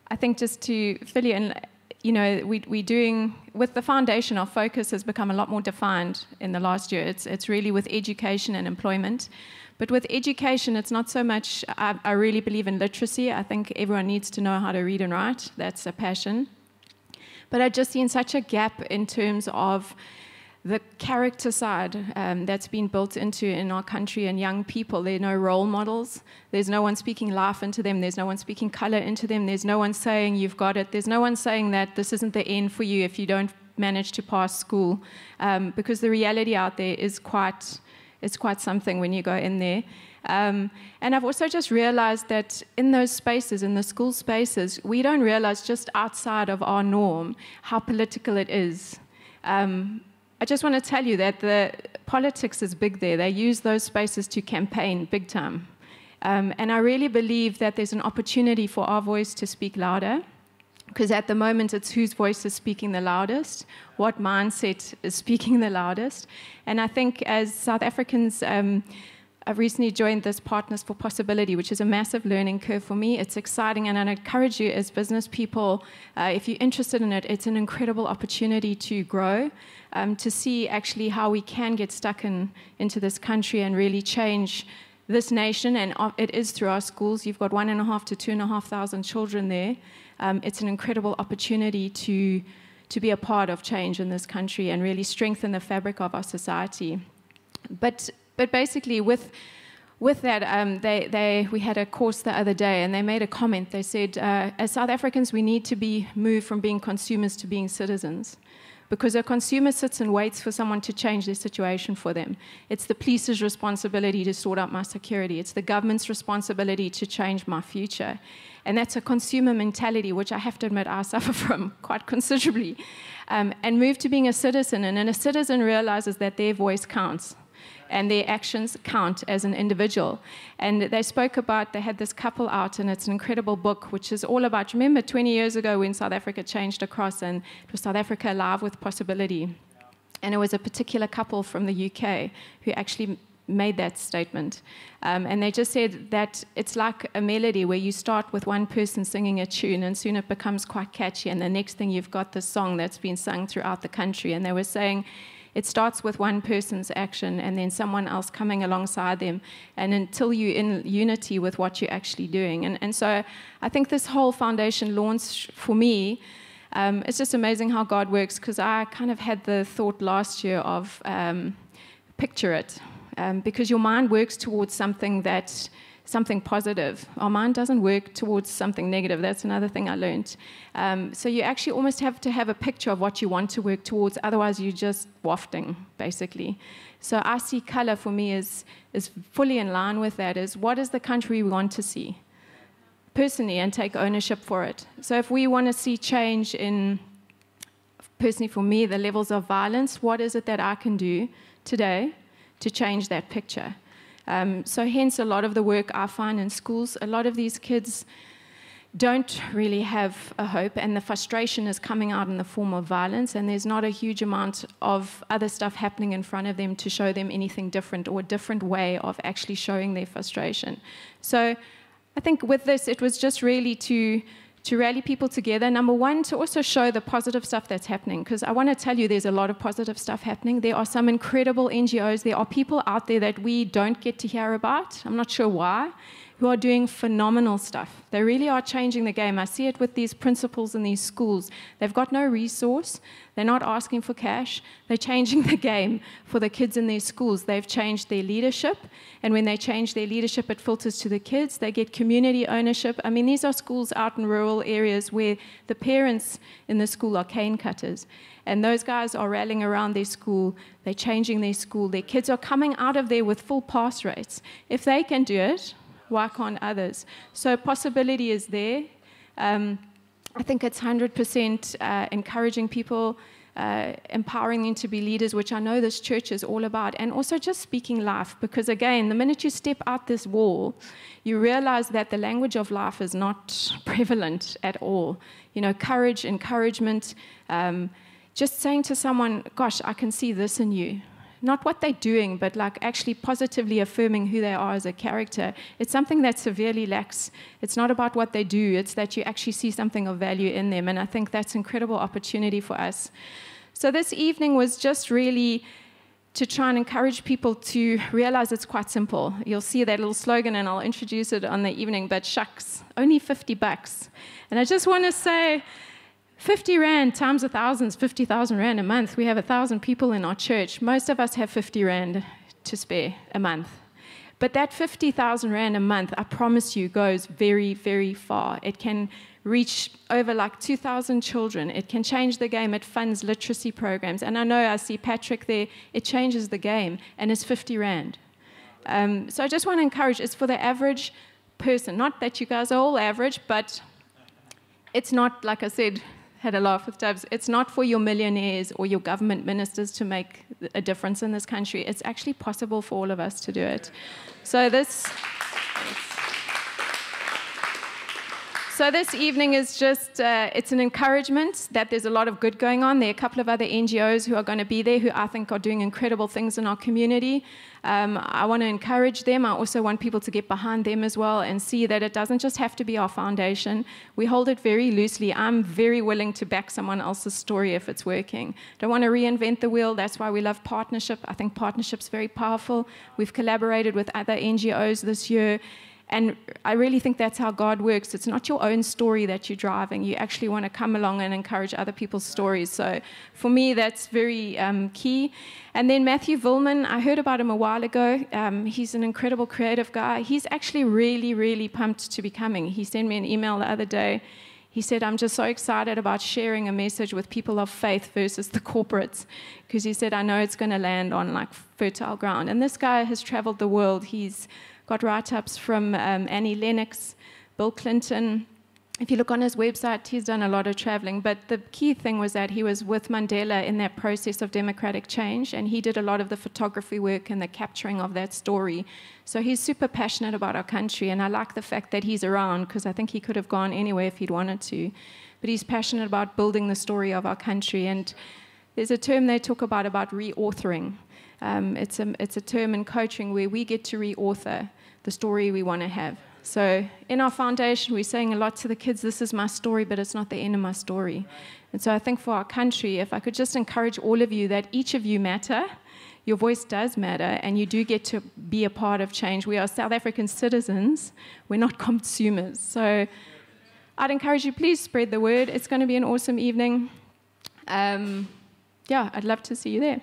I think just to fill you in, you know, we're doing, with the foundation, our focus has become a lot more defined in the last year. It's really with education and employment. But with education, it's not so much, I really believe in literacy. I think everyone needs to know how to read and write. That's a passion. But I just seen such a gap in terms of the character side that's been built into in our country and young people. There are no role models. There's no one speaking life into them. There's no one speaking color into them. There's no one saying you've got it. There's no one saying that this isn't the end for you if you don't manage to pass school, because the reality out there is quite something when you go in there. And I've also just realized that in those spaces, in the school spaces, we don't realize just outside of our norm how political it is. I just want to tell you that the politics is big there. They use those spaces to campaign big time. And I really believe that there's an opportunity for our voice to speak louder, because at the moment it's whose voice is speaking the loudest, what mindset is speaking the loudest. And I think as South Africans, I've recently joined this Partners for Possibility, which is a massive learning curve for me. It's exciting, and I encourage you as business people, if you're interested in it, it's an incredible opportunity to grow, to see actually how we can get stuck into this country and really change this nation, and it is through our schools. You've got 1,500 to 2,500 children there. It's an incredible opportunity to be a part of change in this country and really strengthen the fabric of our society. But basically, with that, we had a course the other day, and they made a comment. They said, as South Africans, we need to be moved from being consumers to being citizens. Because a consumer sits and waits for someone to change their situation for them. It's the police's responsibility to sort out my security. It's the government's responsibility to change my future. And that's a consumer mentality, which I have to admit I suffer from quite considerably. And move to being a citizen. And then a citizen realizes that their voice counts, and their actions count as an individual. And they spoke about, they had this couple out, and it's an incredible book, which is all about, remember 20 years ago when South Africa changed across, and it was South Africa Alive with Possibility. And it was a particular couple from the UK who actually made that statement. And they just said that it's like a melody where you start with one person singing a tune, and soon it becomes quite catchy, and the next thing you've got this song that's been sung throughout the country. And they were saying, it starts with one person's action and then someone else coming alongside them, and until you're in unity with what you're actually doing. And so I think this whole foundation launch for me, it's just amazing how God works, because I kind of had the thought last year of picture it, because your mind works towards something positive. Our mind doesn't work towards something negative. That's another thing I learned. So you actually almost have to have a picture of what you want to work towards, otherwise you're just wafting, basically. So I see color for me is fully in line with that, is what is the country we want to see, personally, and take ownership for it. So if we want to see change in, personally for me, the levels of violence, what is it that I can do today to change that picture? So hence a lot of the work I find in schools, a lot of these kids don't really have a hope, and the frustration is coming out in the form of violence, and there's not a huge amount of other stuff happening in front of them to show them anything different or a different way of actually showing their frustration. So I think with this, it was just really to rally people together. Number one, to also show the positive stuff that's happening, because I want to tell you there's a lot of positive stuff happening. There are some incredible NGOs. There are people out there that we don't get to hear about. I'm not sure why, who are doing phenomenal stuff. They really are changing the game. I see it with these principals in these schools. They've got no resource. They're not asking for cash. They're changing the game for the kids in their schools. They've changed their leadership, and when they change their leadership, it filters to the kids. They get community ownership. I mean, these are schools out in rural areas where the parents in the school are cane cutters, and those guys are rallying around their school. They're changing their school. Their kids are coming out of there with full pass rates. If they can do it, why can't others? So possibility is there. I think it's 100% encouraging people, empowering them to be leaders, which I know this church is all about, and also just speaking life, because again, the minute you step out this wall, you realize that the language of life is not prevalent at all. You know, courage, encouragement, just saying to someone, gosh, I can see this in you. not what they're doing, but like actually positively affirming who they are as a character. It's something that severely lacks. It's not about what they do, it's that you actually see something of value in them, and I think that's an incredible opportunity for us. So this evening was just really to try and encourage people to realize it's quite simple. You'll see that little slogan, and I'll introduce it on the evening, but shucks, only $50. And I just want to say, 50 Rand times 1,000 is 50,000 Rand a month. We have 1,000 people in our church. Most of us have 50 Rand to spare a month. But that 50,000 Rand a month, I promise you, goes very, very far. It can reach over like 2,000 children. It can change the game. It funds literacy programs. And I know I see Patrick there. It changes the game, and it's 50 Rand. So I just want to encourage, it's for the average person. Not that you guys are all average, but it's not, like I said, had a laugh with Dubs, it's not for your millionaires or your government ministers to make a difference in this country. It's actually possible for all of us to do it. So this evening is just, it's an encouragement that there's a lot of good going on. There are a couple of other NGOs who are going to be there who I think are doing incredible things in our community. I want to encourage them. I also want people to get behind them as well and see that it doesn't just have to be our foundation. We hold it very loosely. I'm very willing to back someone else's story if it's working. Don't want to reinvent the wheel. That's why we love partnership. I think partnership's very powerful. We've collaborated with other NGOs this year. And I really think that's how God works. It's not your own story that you're driving. You actually want to come along and encourage other people's stories. So for me, that's very key. And then Matthew Villman, I heard about him a while ago. He's an incredible creative guy. He's actually really, really pumped to be coming. He sent me an email the other day. He said, I'm just so excited about sharing a message with people of faith versus the corporates. Because he said, I know it's going to land on like fertile ground. And this guy has traveled the world. He's got write-ups from Annie Lennox, Bill Clinton. If you look on his website, he's done a lot of traveling. But the key thing was that he was with Mandela in that process of democratic change, and he did a lot of the photography work and the capturing of that story. So he's super passionate about our country, and I like the fact that he's around, because I think he could have gone anywhere if he'd wanted to. But he's passionate about building the story of our country. And there's a term they talk about reauthoring. It's a term in coaching where we get to reauthor the story we want to have. So in our foundation, we're saying a lot to the kids, this is my story, but it's not the end of my story. And so I think for our country, if I could just encourage all of you that each of you matter, your voice does matter, and you do get to be a part of change. We are South African citizens, we're not consumers. So I'd encourage you, please spread the word. It's going to be an awesome evening. Yeah, I'd love to see you there.